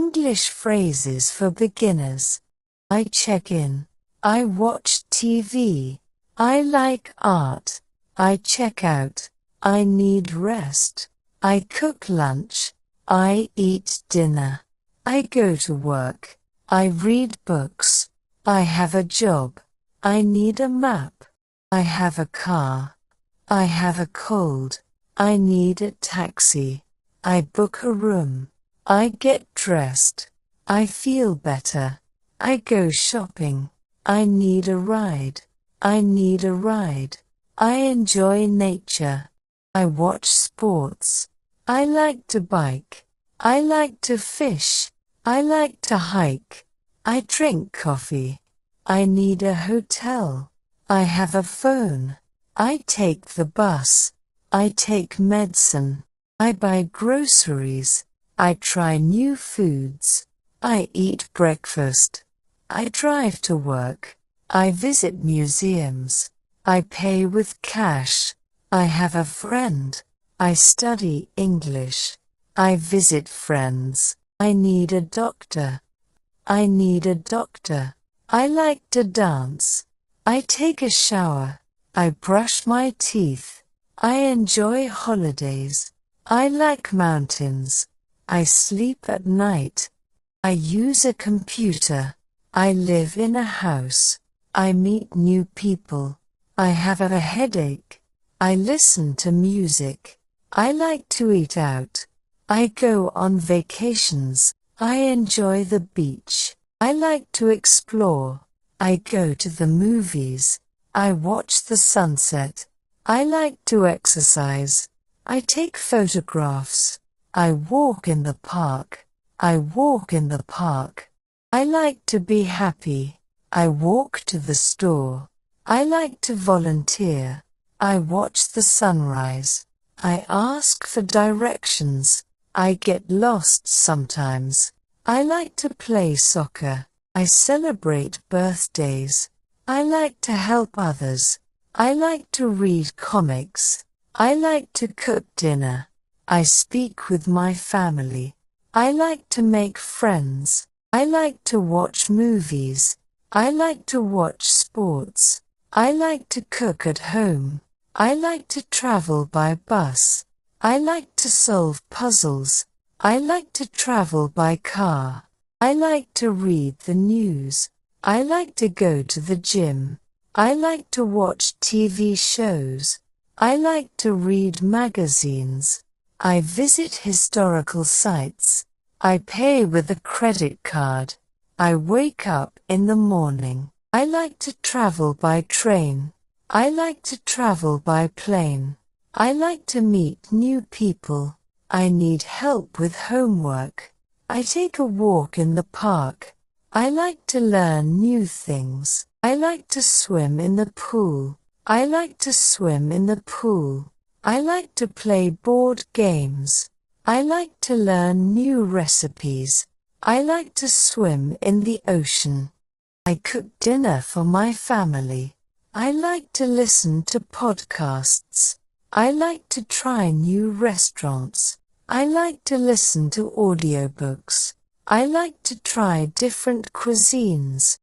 English phrases for beginners. I check in. I watch TV. I like art. I check out. I need rest. I cook lunch. I eat dinner. I go to work. I read books. I have a job. I need a map. I have a car. I have a cold. I need a taxi. I book a room. I get dressed. I feel better. I go shopping. I need a ride. I need a ride. I enjoy nature. I watch sports. I like to bike. I like to fish. I like to hike. I drink coffee. I need a hotel. I have a phone. I take the bus. I take medicine. I buy groceries. I try new foods. I eat breakfast. I drive to work. I visit museums. I pay with cash. I have a friend. I study English. I visit friends. I need a doctor. I need a doctor. I like to dance. I take a shower. I brush my teeth. I enjoy holidays. I like mountains. I sleep at night. I use a computer. I live in a house. I meet new people. I have a headache. I listen to music. I like to eat out. I go on vacations. I enjoy the beach. I like to explore. I go to the movies. I watch the sunset. I like to exercise. I take photographs. I walk in the park. I walk in the park. I like to be happy. I walk to the store. I like to volunteer. I watch the sunrise. I ask for directions. I get lost sometimes. I like to play soccer. I celebrate birthdays. I like to help others. I like to read comics. I like to cook dinner. I speak with my family. I like to make friends. I like to watch movies. I like to watch sports. I like to cook at home. I like to travel by bus. I like to solve puzzles. I like to travel by car. I like to read the news. I like to go to the gym. I like to watch TV shows. I like to read magazines. I visit historical sites. I pay with a credit card. I wake up in the morning. I like to travel by train. I like to travel by plane. I like to meet new people. I need help with homework. I take a walk in the park. I like to learn new things. I like to swim in the pool. I like to swim in the pool. I like to play board games. I like to learn new recipes. I like to swim in the ocean. I cook dinner for my family. I like to listen to podcasts. I like to try new restaurants. I like to listen to audiobooks. I like to try different cuisines.